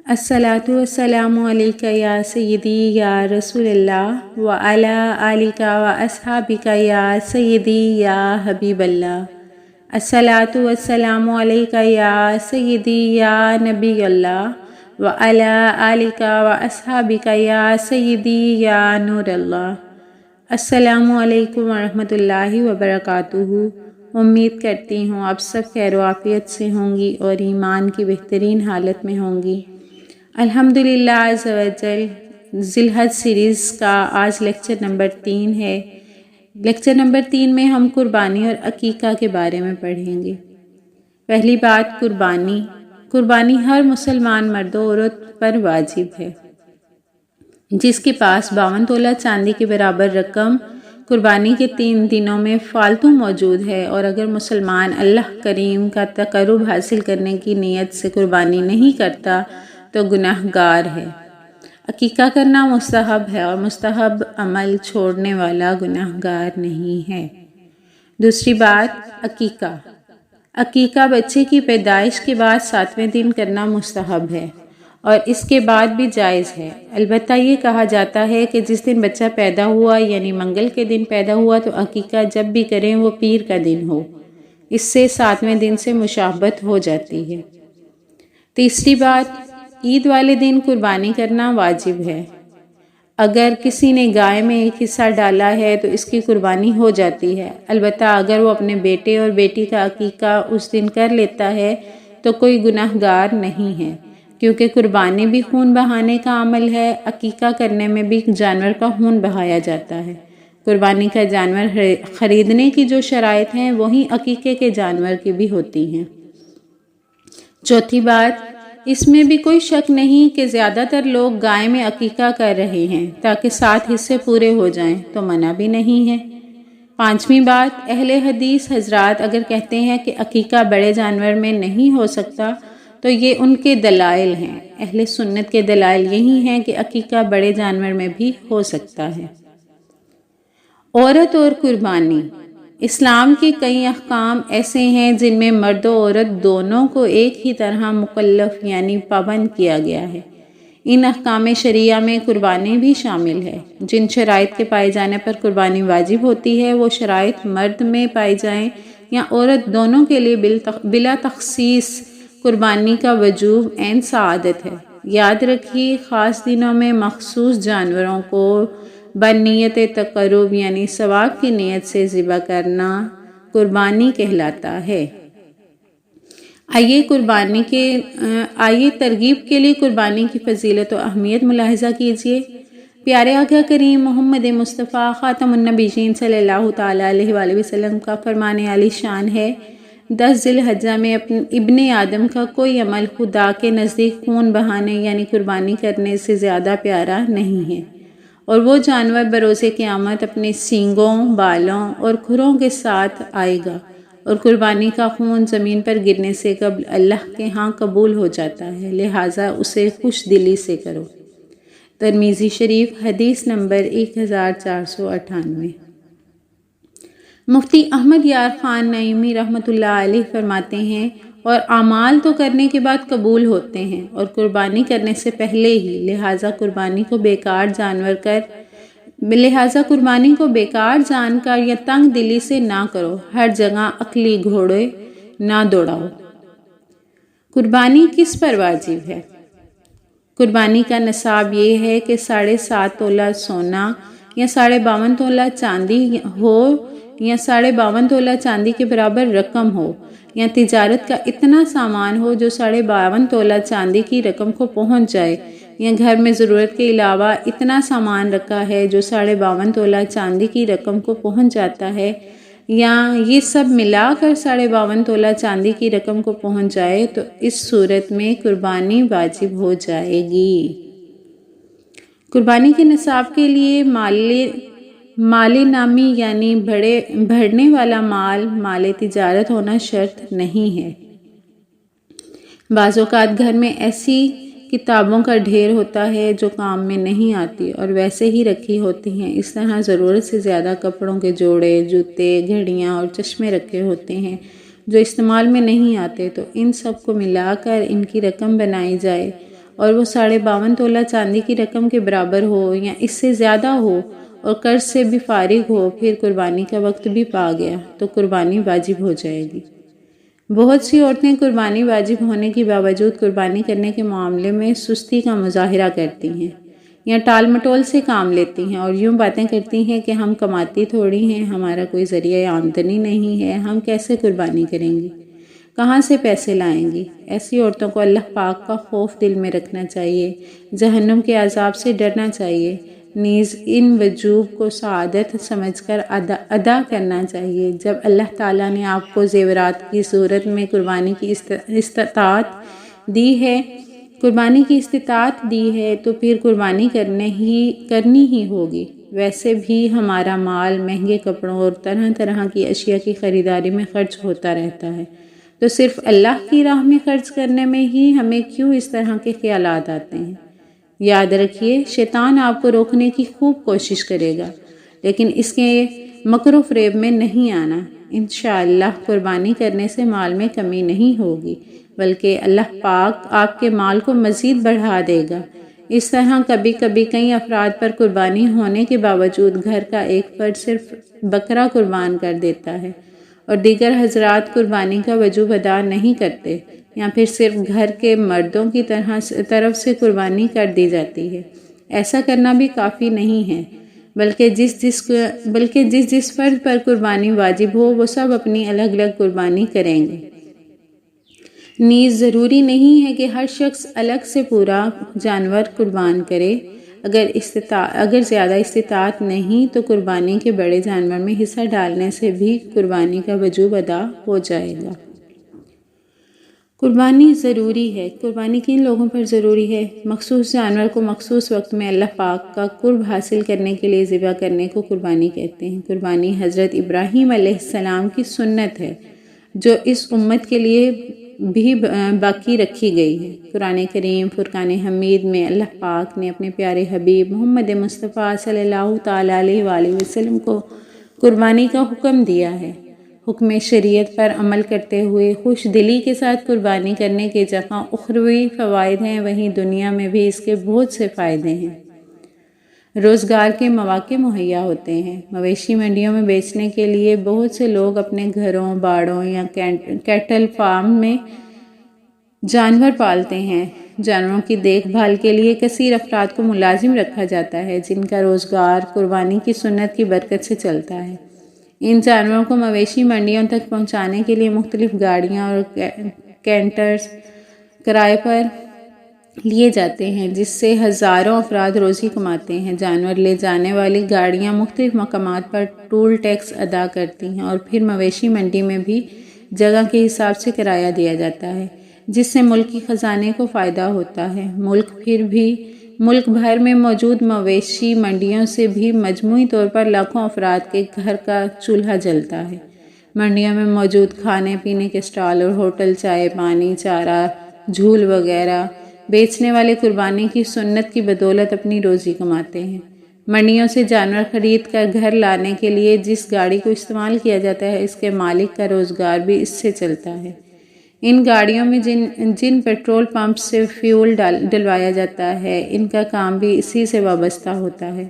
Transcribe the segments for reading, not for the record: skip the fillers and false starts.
الصلاۃ والسلام علیک یا سیدی یا رسول اللہ وعلی آلک و اصحابک یا سیدی یا حبیب اللہ۔ الصلاۃ والسلام علیک یا سیدی یا نبی اللہ وعلی آلک و اصحابک یا سیدی یا نور اللہ۔ السلام علیکم ورحمۃ اللہ وبرکاتہ۔ امید کرتی ہوں آپ سب خیر و عافیت سے ہوں گی اور ایمان کی بہترین حالت میں ہوں گی۔ الحمدللہ عز و جل ذی الحج سیریز کا آج لیکچر نمبر 3 ہے۔ لیکچر نمبر 3 میں ہم قربانی اور عقیقہ کے بارے میں پڑھیں گے۔ پہلی بات قربانی۔ قربانی ہر مسلمان مرد و عورت پر واجب ہے جس کے پاس 52 تولہ چاندی کے برابر رقم قربانی کے 3 دنوں میں فالتو موجود ہے، اور اگر مسلمان اللہ کریم کا تقرب حاصل کرنے کی نیت سے قربانی نہیں کرتا تو گناہ گار ہے۔ عقیقہ کرنا مستحب ہے اور مستحب عمل چھوڑنے والا گناہ گار نہیں ہے۔ دوسری بات عقیقہ۔ عقیقہ بچے کی پیدائش کے بعد 7ویں دن کرنا مستحب ہے اور اس کے بعد بھی جائز ہے۔ البتہ یہ کہا جاتا ہے کہ جس دن بچہ پیدا ہوا یعنی منگل کے دن پیدا ہوا تو عقیقہ جب بھی کریں وہ پیر کا دن ہو، اس سے 7ویں دن سے مشابہت ہو جاتی ہے۔ تیسری بات عید والے دن قربانی کرنا واجب ہے۔ اگر کسی نے گائے میں ایک حصہ ڈالا ہے تو اس کی قربانی ہو جاتی ہے، البتہ اگر وہ اپنے بیٹے اور بیٹی کا عقیقہ اس دن کر لیتا ہے تو کوئی گناہ گار نہیں ہے، کیونکہ قربانی بھی خون بہانے کا عمل ہے۔ عقیقہ کرنے میں بھی جانور کا خون بہایا جاتا ہے۔ قربانی کا جانور خریدنے کی جو شرائط ہیں وہی عقیقے کے جانور کی بھی ہوتی ہیں۔ چوتھی بات، اس میں بھی کوئی شک نہیں کہ زیادہ تر لوگ گائے میں عقیقہ کر رہے ہیں تاکہ 7 حصے پورے ہو جائیں، تو منع بھی نہیں ہے۔ پانچویں بات، اہل حدیث حضرات اگر کہتے ہیں کہ عقیقہ بڑے جانور میں نہیں ہو سکتا تو یہ ان کے دلائل ہیں۔ اہل سنت کے دلائل یہی ہیں کہ عقیقہ بڑے جانور میں بھی ہو سکتا ہے۔ عورت اور قربانی۔ اسلام کے کئی احکام ایسے ہیں جن میں مرد و عورت دونوں کو ایک ہی طرح مکلف یعنی پابند کیا گیا ہے۔ ان احکام شرعیہ میں قربانی بھی شامل ہے۔ جن شرائط کے پائے جانے پر قربانی واجب ہوتی ہے وہ شرائط مرد میں پائی جائیں یا عورت، دونوں کے لیے بلا تخصیص قربانی کا وجوب عین سعادت ہے۔ یاد رکھیے، خاص دنوں میں مخصوص جانوروں کو بنیت تقرب یعنی ثواب کی نیت سے ذبح کرنا قربانی کہلاتا ہے۔ آئیے ترغیب کے لیے قربانی کی فضیلت و اہمیت ملاحظہ کیجیے۔ پیارے آقا کریم محمد مصطفیٰ خاتم النبیین صلی اللہ تعالیٰ علیہ وآلہ وسلم کا فرمان عالی شان ہے، 10 ذی الحجہ میں ابن آدم کا کوئی عمل خدا کے نزدیک خون بہانے یعنی قربانی کرنے سے زیادہ پیارا نہیں ہے، اور وہ جانور بروز قیامت اپنے سینگوں، بالوں اور کھروں کے ساتھ آئے گا، اور قربانی کا خون زمین پر گرنے سے قبل اللہ کے ہاں قبول ہو جاتا ہے، لہٰذا اسے خوش دلی سے کرو۔ ترمذی شریف حدیث نمبر 1498۔ مفتی احمد یار خان نعیمی رحمۃ اللہ علیہ فرماتے ہیں، اور اعمال تو کرنے کے بعد قبول ہوتے ہیں اور قربانی کرنے سے پہلے ہی، لہٰذا قربانی کو بیکار جان کر یا تنگ دلی سے نہ کرو، ہر جگہ عقلی گھوڑے نہ دوڑاؤ۔ قربانی کس پر واجب ہے؟ قربانی کا نصاب یہ ہے کہ 7.5 تولہ سونا یا 52.5 تولہ چاندی ہو یا 52.5 تولہ چاندی کے برابر رقم ہو، یا تجارت کا اتنا سامان ہو جو 52.5 تولہ چاندی کی رقم کو پہنچ جائے، یا گھر میں ضرورت کے علاوہ اتنا سامان رکھا ہے جو 52.5 تولہ چاندی کی رقم کو پہنچ جاتا ہے، یا یہ سب ملا کر 52.5 تولہ چاندی کی رقم کو پہنچ جائے، تو اس صورت میں قربانی واجب ہو جائے گی۔ قربانی کے نصاب کے لیے مال نامی یعنی بڑھنے والا مال تجارت ہونا شرط نہیں ہے۔ بعض اوقات گھر میں ایسی کتابوں کا ڈھیر ہوتا ہے جو کام میں نہیں آتی اور ویسے ہی رکھی ہوتی ہیں۔ اس طرح ضرورت سے زیادہ کپڑوں کے جوڑے، جوتے، گھڑیاں اور چشمے رکھے ہوتے ہیں جو استعمال میں نہیں آتے، تو ان سب کو ملا کر ان کی رقم بنائی جائے اور وہ 52.5 تولہ چاندی کی رقم کے برابر ہو یا اس سے زیادہ ہو اور قرض سے بھی فارغ ہو، پھر قربانی کا وقت بھی پا گیا تو قربانی واجب ہو جائے گی۔ بہت سی عورتیں قربانی واجب ہونے کے باوجود قربانی کرنے کے معاملے میں سستی کا مظاہرہ کرتی ہیں یا ٹال مٹول سے کام لیتی ہیں اور یوں باتیں کرتی ہیں کہ ہم کماتی تھوڑی ہیں، ہمارا کوئی ذریعہ آمدنی نہیں ہے، ہم کیسے قربانی کریں گی، کہاں سے پیسے لائیں گی۔ ایسی عورتوں کو اللہ پاک کا خوف دل میں رکھنا چاہیے، جہنم کے عذاب سے ڈرنا چاہیے، نیز ان وجوب کو سعادت سمجھ کر ادا کرنا چاہیے۔ جب اللہ تعالیٰ نے آپ کو زیورات کی صورت میں قربانی کی استطاعت دی ہے تو پھر قربانی کرنی ہی ہوگی۔ ویسے بھی ہمارا مال مہنگے کپڑوں اور طرح طرح کی اشیاء کی خریداری میں خرچ ہوتا رہتا ہے، تو صرف اللہ کی راہ میں خرچ کرنے میں ہی ہمیں کیوں اس طرح کے خیالات آتے ہیں؟ یاد رکھیے، شیطان آپ کو روکنے کی خوب کوشش کرے گا، لیکن اس کے مکر و فریب میں نہیں آنا۔ انشاءاللہ قربانی کرنے سے مال میں کمی نہیں ہوگی، بلکہ اللہ پاک آپ کے مال کو مزید بڑھا دے گا۔ اس طرح کبھی کبھی کئی افراد پر قربانی ہونے کے باوجود گھر کا ایک فرد صرف بکرا قربان کر دیتا ہے اور دیگر حضرات قربانی کا وجوب ادا نہیں کرتے، یا پھر صرف گھر کے مردوں کی طرف سے قربانی کر دی جاتی ہے۔ ایسا کرنا بھی کافی نہیں ہے، بلکہ جس جس فرد پر قربانی واجب ہو وہ سب اپنی الگ الگ قربانی کریں گے۔ نیز ضروری نہیں ہے کہ ہر شخص الگ سے پورا جانور قربان کرے۔ اگر زیادہ استطاعت نہیں تو قربانی کے بڑے جانور میں حصہ ڈالنے سے بھی قربانی کا وجوب ادا ہو جائے گا۔ قربانی ضروری ہے۔ قربانی کن لوگوں پر ضروری ہے؟ مخصوص جانور کو مخصوص وقت میں اللہ پاک کا قرب حاصل کرنے کے لیے ذبح کرنے کو قربانی کہتے ہیں۔ قربانی حضرت ابراہیم علیہ السلام کی سنت ہے جو اس امت کے لیے بھی باقی رکھی گئی ہے۔ قرآن کریم فرقان حمید میں اللہ پاک نے اپنے پیارے حبیب محمد مصطفیٰ صلی اللہ تعالیٰ علیہ وآلہ وسلم کو قربانی کا حکم دیا ہے۔ حکم شریعت پر عمل کرتے ہوئے خوش دلی کے ساتھ قربانی کرنے کے جہاں اخروی فوائد ہیں، وہیں دنیا میں بھی اس کے بہت سے فائدے ہیں۔ روزگار کے مواقع مہیا ہوتے ہیں۔ مویشی منڈیوں میں بیچنے کے لیے بہت سے لوگ اپنے گھروں، باڑوں یا کیٹل فارم میں جانور پالتے ہیں۔ جانوروں کی دیکھ بھال کے لیے کثیر افراد کو ملازم رکھا جاتا ہے، جن کا روزگار قربانی کی سنت کی برکت سے چلتا ہے۔ ان جانوروں کو مویشی منڈیوں تک پہنچانے کے لیے مختلف گاڑیاں اور کینٹرز کرائے پر لیے جاتے ہیں، جس سے ہزاروں افراد روزی کماتے ہیں۔ جانور لے جانے والی گاڑیاں مختلف مقامات پر ٹول ٹیکس ادا کرتی ہیں اور پھر مویشی منڈی میں بھی جگہ کے حساب سے کرایہ دیا جاتا ہے، جس سے ملکی خزانے کو فائدہ ہوتا ہے۔ ملک بھر میں موجود مویشی منڈیوں سے بھی مجموعی طور پر لاکھوں افراد کے گھر کا چولہا جلتا ہے۔ منڈیوں میں موجود کھانے پینے کے اسٹال اور ہوٹل چائے پانی، چارہ، جھول وغیرہ بیچنے والے قربانی کی سنت کی بدولت اپنی روزی کماتے ہیں۔ منڈیوں سے جانور خرید کر گھر لانے کے لیے جس گاڑی کو استعمال کیا جاتا ہے، اس کے مالک کا روزگار بھی اس سے چلتا ہے۔ ان گاڑیوں میں جن پیٹرول پمپ سے فیول ڈلوایا جاتا ہے، ان کا کام بھی اسی سے وابستہ ہوتا ہے۔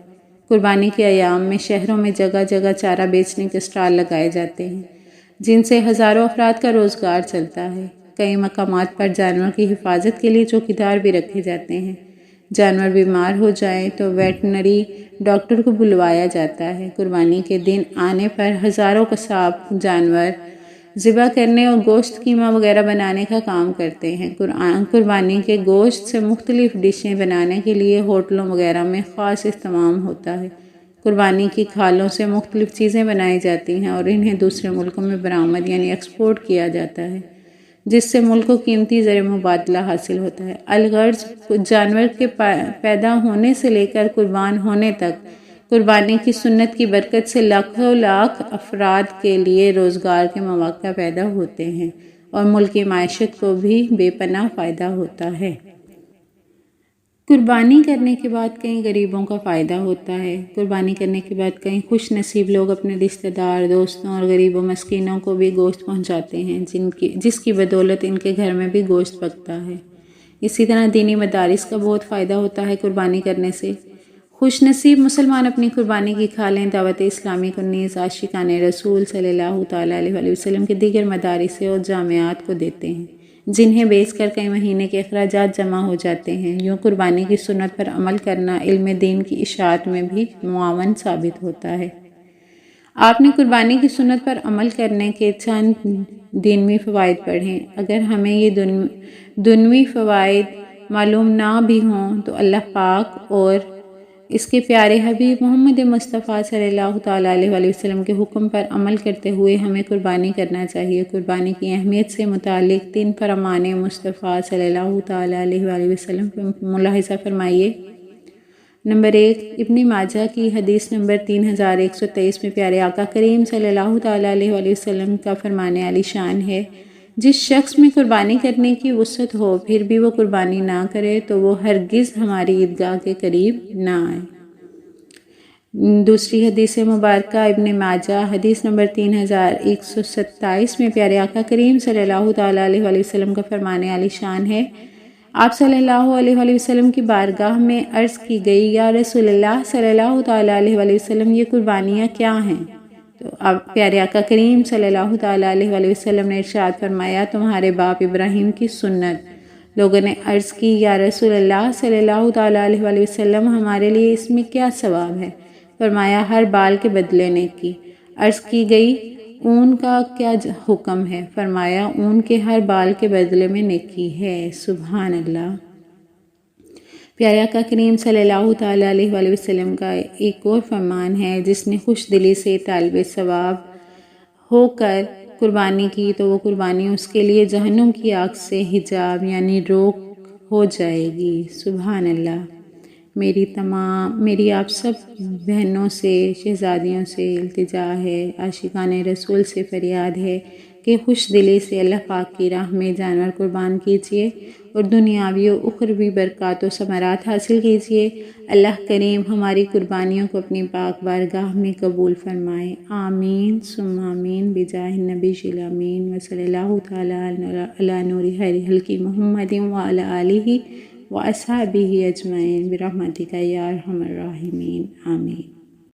قربانی کے ایام میں شہروں میں جگہ جگہ چارہ بیچنے کے اسٹال لگائے جاتے ہیں، جن سے ہزاروں افراد کا روزگار چلتا ہے۔ کئی مقامات پر جانور کی حفاظت کے لیے چوکیدار بھی رکھے جاتے ہیں۔ جانور بیمار ہو جائیں تو ویٹنری ڈاکٹر کو بلوایا جاتا ہے۔ قربانی کے دن آنے پر ہزاروں قصاب جانور ذبح کرنے اور گوشت قیمہ وغیرہ بنانے کا کام کرتے ہیں۔ قربانی کے گوشت سے مختلف ڈشیں بنانے کے لیے ہوٹلوں وغیرہ میں خاص اہتمام ہوتا ہے۔ قربانی کی کھالوں سے مختلف چیزیں بنائی جاتی ہیں اور انہیں دوسرے ملکوں میں برآمد یعنی ایکسپورٹ کیا جاتا ہے، جس سے ملک کو قیمتی زر مبادلہ حاصل ہوتا ہے۔ الغرض جانور کے پیدا ہونے سے لے کر قربان ہونے تک قربانی کی سنت کی برکت سے لاکھوں لاکھ افراد کے لیے روزگار کے مواقع پیدا ہوتے ہیں اور ملک کی معیشت کو بھی بے پناہ فائدہ ہوتا ہے۔ قربانی کرنے کے بعد کئی غریبوں کا فائدہ ہوتا ہے۔ قربانی کرنے کے بعد کئی خوش نصیب لوگ اپنے رشتہ دار، دوستوں اور غریب و مسکینوں کو بھی گوشت پہنچاتے ہیں، جس کی بدولت ان کے گھر میں بھی گوشت پکتا ہے۔ اسی طرح دینی مدارس کا بہت فائدہ ہوتا ہے قربانی کرنے سے۔ خوش نصیب مسلمان اپنی قربانی کی کھالیں دعوت اسلامی کو نیز عاشقان رسول صلی اللہ تعالیٰ علیہ وسلم کے دیگر مدارس اور جامعات کو دیتے ہیں، جنہیں بیچ کر کئی مہینے کے اخراجات جمع ہو جاتے ہیں۔ یوں قربانی کی سنت پر عمل کرنا علم دین کی اشاعت میں بھی معاون ثابت ہوتا ہے۔ آپ نے قربانی کی سنت پر عمل کرنے کے چند دینوی فوائد پڑھیں۔ اگر ہمیں یہ دنوی فوائد معلوم نہ بھی ہوں تو اللہ پاک اور اس کے پیارے حبیب محمد مصطفیٰ صلی اللہ تعالیٰ علیہ وسلم کے حکم پر عمل کرتے ہوئے ہمیں قربانی کرنا چاہیے۔ قربانی کی اہمیت سے متعلق 3 فرمان مصطفیٰ صلی اللہ تعالیٰ علیہ وسلم پر ملاحظہ فرمائیے۔ نمبر 1، ابن ماجہ کی حدیث نمبر 3123 میں پیارے آقا کریم صلی اللہ تعالیٰ علیہ وسلم کا فرمان عالی شان ہے، جس شخص میں قربانی کرنے کی وسعت ہو پھر بھی وہ قربانی نہ کرے تو وہ ہرگز ہماری عیدگاہ کے قریب نہ آئے۔ دوسری حدیث مبارکہ ابن ماجہ حدیث نمبر 3127 میں پیارے آقا کریم صلی اللہ تعالیٰ علیہ وسلم کا فرمان عالی شان ہے، آپ صلی اللہ علیہ وسلم کی بارگاہ میں عرض کی گئی، یا رسول اللہ صلی اللہ تعالیٰ علیہ وسلم یہ قربانیاں کیا ہیں؟ تو اب پیارے آقا کریم صلی اللہ تعالیٰ علیہ وسلم نے ارشاد فرمایا، تمہارے باپ ابراہیم کی سنت۔ لوگوں نے عرض کی، یا رسول اللہ صلی اللہ تعالیٰ علیہ وسلم ہمارے لیے اس میں کیا ثواب ہے؟ فرمایا، ہر بال کے بدلے نیکی۔ عرض کی گئی، اون کا کیا حکم ہے؟ فرمایا، اون کے ہر بال کے بدلے میں نیکی ہے۔ سبحان اللہ۔ پیارے آقا کریم صلی اللہ تعالیٰ علیہ وسلم کا ایک اور فرمان ہے، جس نے خوش دلی سے طالب ثواب ہو کر قربانی کی تو وہ قربانی اس کے لیے جہنم کی آگ سے حجاب یعنی روک ہو جائے گی۔ سبحان اللہ۔ میری آپ سب بہنوں سے، شہزادیوں سے التجا ہے، عاشقان رسول سے فریاد ہے کہ خوش دلی سے اللہ پاک کی راہ میں جانور قربان کیجیے اور دنیاوی و اخروی برکات و ثمرات حاصل کیجیے۔ اللہ کریم ہماری قربانیوں کو اپنی پاک بارگاہ میں قبول فرمائے۔ آمین ثم آمین بجاہ النبی الامین وصلی اللہ تعالیٰ علی نور خلق محمد وعلی آلہ واصحابہ اجمعین برحمتک یا ارحم الراحمین۔ آمین۔